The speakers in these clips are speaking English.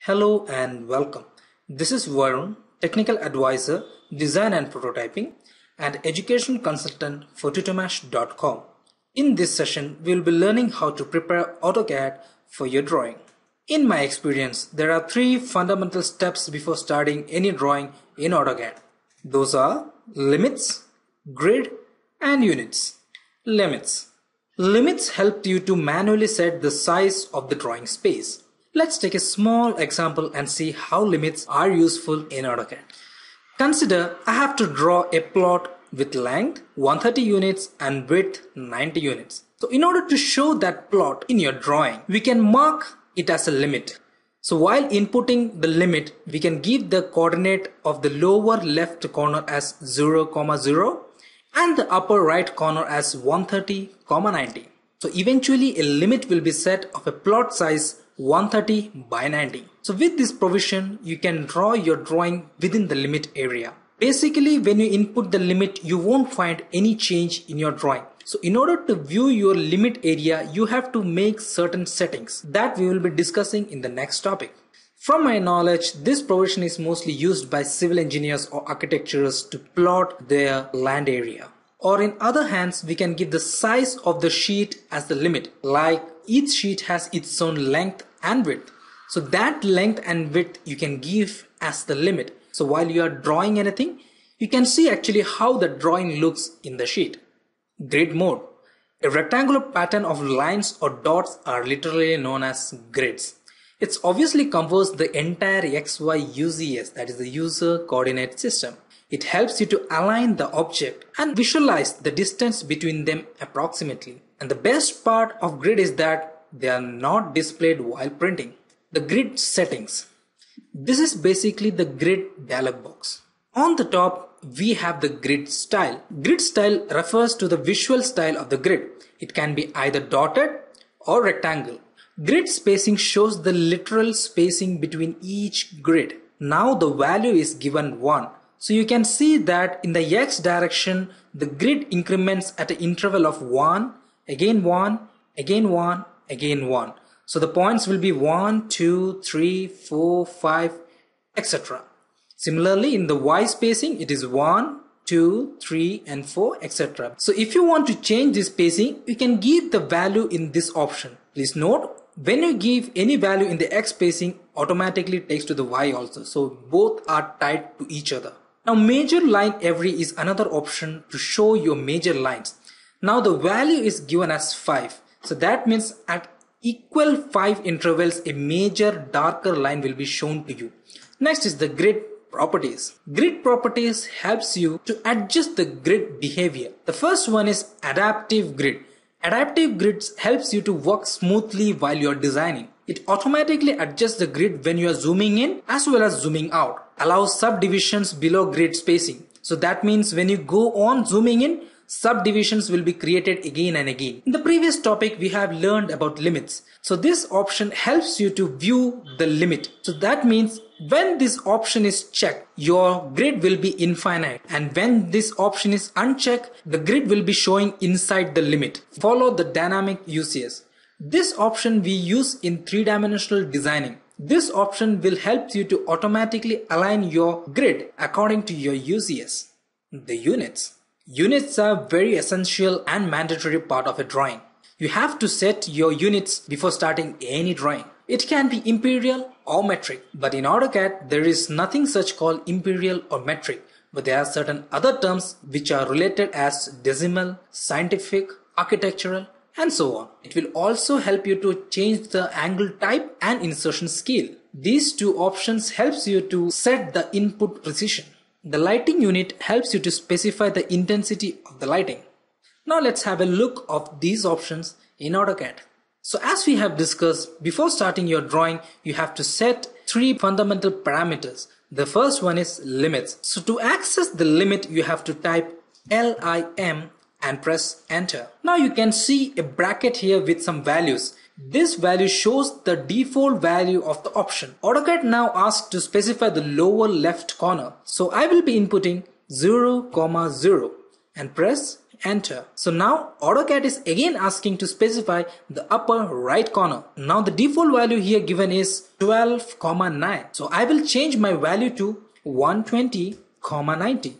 Hello and welcome. This is Varun, Technical Advisor, Design and Prototyping, and Education Consultant for Tutomash.com. In this session, we will be learning how to prepare AutoCAD for your drawing. In my experience, there are three fundamental steps before starting any drawing in AutoCAD. Those are limits, grid, and units. Limits. Limits help you to manually set the size of the drawing space. Let's take a small example and see how limits are useful in AutoCAD. Consider I have to draw a plot with length 130 units and width 90 units. So in order to show that plot in your drawing, we can mark it as a limit. So while inputting the limit, we can give the coordinate of the lower left corner as 0, 0 and the upper right corner as 130, 90. So eventually a limit will be set of a plot size 130 by 90. So with this provision, you can draw your drawing within the limit area. Basically, when you input the limit, you won't find any change in your drawing. So in order to view your limit area, you have to make certain settings that we will be discussing in the next topic. From my knowledge, this provision is mostly used by civil engineers or architects to plot their land area. Or in other hands, we can give the size of the sheet as the limit, like each sheet has its own length and width. So that length and width you can give as the limit. So while you are drawing anything, you can see actually how the drawing looks in the sheet. Grid mode. A rectangular pattern of lines or dots are literally known as grids. It obviously covers the entire XY UCS, that is the user coordinate system. It helps you to align the object and visualize the distance between them approximately. And the best part of grid is that they are not displayed while printing. The grid settings. This is basically the grid dialog box. On the top, we have the grid style. Grid style refers to the visual style of the grid. It can be either dotted or rectangle. Grid spacing shows the literal spacing between each grid. Now the value is given 1. So you can see that in the X direction, the grid increments at an interval of 1, again 1, again 1, again 1. So the points will be 1, 2, 3, 4, 5, etc. Similarly, in the Y spacing, it is 1, 2, 3, and 4, etc. So if you want to change this spacing, you can give the value in this option. Please note, when you give any value in the X spacing, automatically takes to the Y also. So both are tied to each other. Now major line every is another option to show your major lines. Now the value is given as 5. So that means at equal 5 intervals, a major darker line will be shown to you. Next is the grid properties. Grid properties helps you to adjust the grid behavior. The first one is adaptive grid. Adaptive grids helps you to work smoothly while you are designing. It automatically adjusts the grid when you are zooming in as well as zooming out. Allows subdivisions below grid spacing. So that means when you go on zooming in, subdivisions will be created again and again. In the previous topic, we have learned about limits. So this option helps you to view the limit. So that means when this option is checked, your grid will be infinite. And when this option is unchecked, the grid will be showing inside the limit. Follow the dynamic UCS. This option we use in three-dimensional designing. This option will help you to automatically align your grid according to your UCS. The units. Units are very essential and mandatory part of a drawing. You have to set your units before starting any drawing. It can be imperial or metric, but in AutoCAD there is nothing such called imperial or metric, but there are certain other terms which are related as decimal, scientific, architectural, and so on. It will also help you to change the angle type and insertion scale. These two options helps you to set the input precision. The lighting unit helps you to specify the intensity of the lighting. Now let's have a look of these options in AutoCAD. So as we have discussed, before starting your drawing, you have to set three fundamental parameters. The first one is limits. So to access the limit, you have to type LIM and press enter. Now you can see a bracket here with some values. This value shows the default value of the option. AutoCAD now asks to specify the lower left corner. So I will be inputting 0, 0 and press enter. So now AutoCAD is again asking to specify the upper right corner. Now the default value here given is 12,9. So I will change my value to 120,90.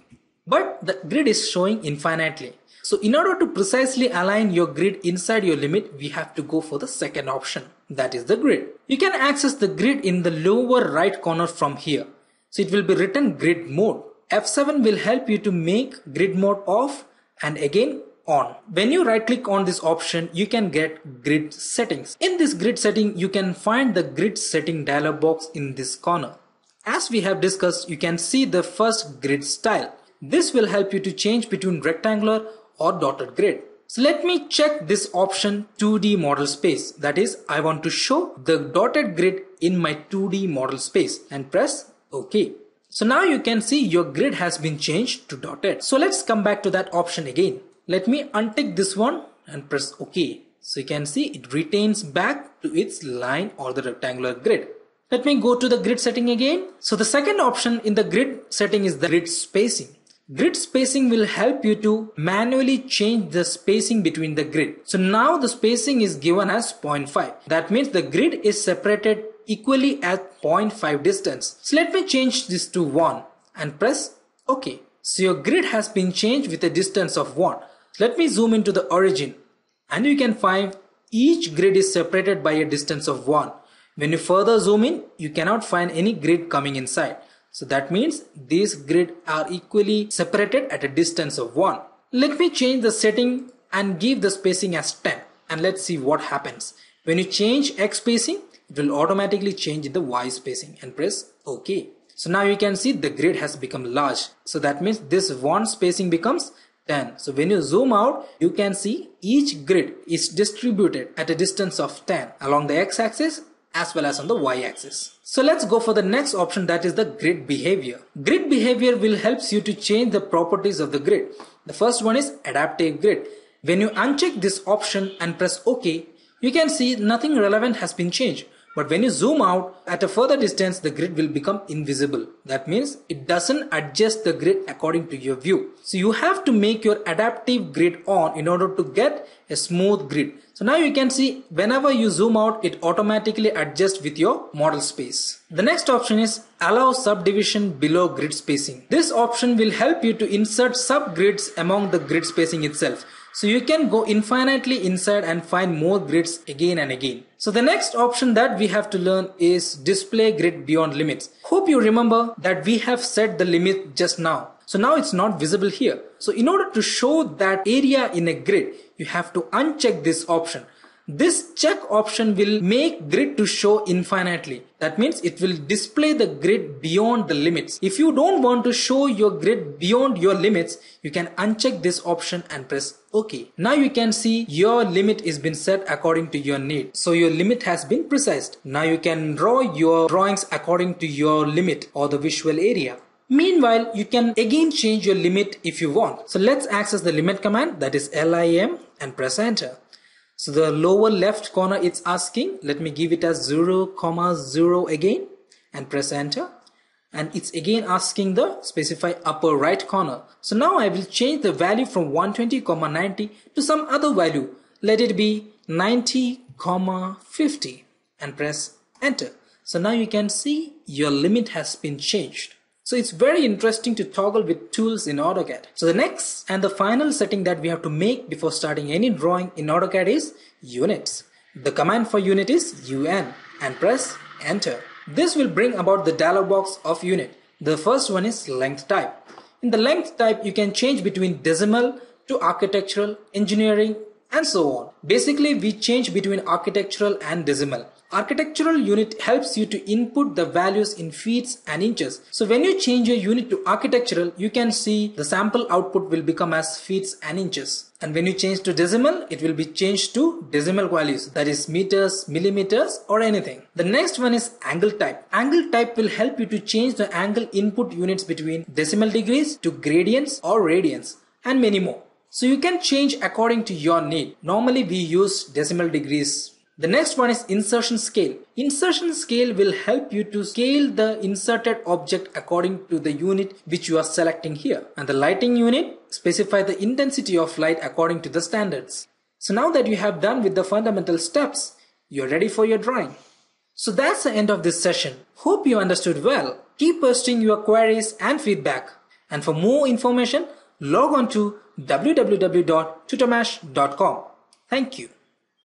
But the grid is showing infinitely. So in order to precisely align your grid inside your limit, we have to go for the second option, that is the grid. You can access the grid in the lower right corner from here. So it will be written grid mode. F7 will help you to make grid mode off and again on. When you right click on this option, you can get grid settings. In this grid setting, you can find the grid setting dialog box in this corner. As we have discussed, you can see the first grid style. This will help you to change between rectangular or dotted grid. So let me check this option 2D model space. That is, I want to show the dotted grid in my 2D model space and press OK. So now you can see your grid has been changed to dotted. So let's come back to that option again. Let me untick this one and press OK. So you can see it retains back to its line or the rectangular grid. Let me go to the grid setting again. So the second option in the grid setting is the grid spacing. Grid spacing will help you to manually change the spacing between the grid. So now the spacing is given as 0.5. That means the grid is separated equally at 0.5 distance. So let me change this to 1 and press OK. So your grid has been changed with a distance of 1. Let me zoom into the origin and you can find each grid is separated by a distance of 1. When you further zoom in, you cannot find any grid coming inside. So that means these grids are equally separated at a distance of 1. Let me change the setting and give the spacing as 10 and let's see what happens. When you change X spacing, it will automatically change the Y spacing and press OK. So now you can see the grid has become large. So that means this one spacing becomes 10. So when you zoom out, you can see each grid is distributed at a distance of 10 along the X axis as well as on the Y axis. So let's go for the next option, that is the grid behavior. Grid behavior will help you to change the properties of the grid. The first one is adaptive grid. When you uncheck this option and press OK, you can see nothing relevant has been changed. But when you zoom out at a further distance, the grid will become invisible. That means it doesn't adjust the grid according to your view. So you have to make your adaptive grid on in order to get a smooth grid. So now you can see whenever you zoom out, it automatically adjusts with your model space. The next option is allow subdivision below grid spacing. This option will help you to insert subgrids among the grid spacing itself. So you can go infinitely inside and find more grids again and again. So the next option that we have to learn is display grid beyond limits. Hope you remember that we have set the limit just now. So now it's not visible here. So in order to show that area in a grid, you have to uncheck this option. This check option will make grid to show infinitely. That means it will display the grid beyond the limits. If you don't want to show your grid beyond your limits, you can uncheck this option and press OK. Now you can see your limit is been set according to your need. So your limit has been precised. Now you can draw your drawings according to your limit or the visual area. Meanwhile, you can again change your limit if you want. So let's access the limit command, that is LIM, and press enter. So the lower left corner it's asking, let me give it as 0, 0 again and press enter. And it's again asking the specify upper right corner. So now I will change the value from 120, 90 to some other value. Let it be 90, 50 and press enter. So now you can see your limit has been changed. So it's very interesting to toggle with tools in AutoCAD. So the next and the final setting that we have to make before starting any drawing in AutoCAD is units. The command for unit is UN and press enter. This will bring about the dialog box of unit. The first one is length type. In the length type, you can change between decimal to architectural, engineering, and so on. Basically, we change between architectural and decimal. Architectural unit helps you to input the values in feet and inches. So when you change your unit to architectural, you can see the sample output will become as feet and inches. And when you change to decimal, it will be changed to decimal values, that is meters, millimeters, or anything. The next one is angle type. Angle type will help you to change the angle input units between decimal degrees to gradients or radians and many more. So you can change according to your need. Normally we use decimal degrees The next one is insertion scale. Insertion scale will help you to scale the inserted object according to the unit which you are selecting here. And the lighting unit specify the intensity of light according to the standards. So now that you have done with the fundamental steps, you're ready for your drawing. So that's the end of this session. Hope you understood well. Keep posting your queries and feedback. And for more information, log on to www.tutormash.com. Thank you.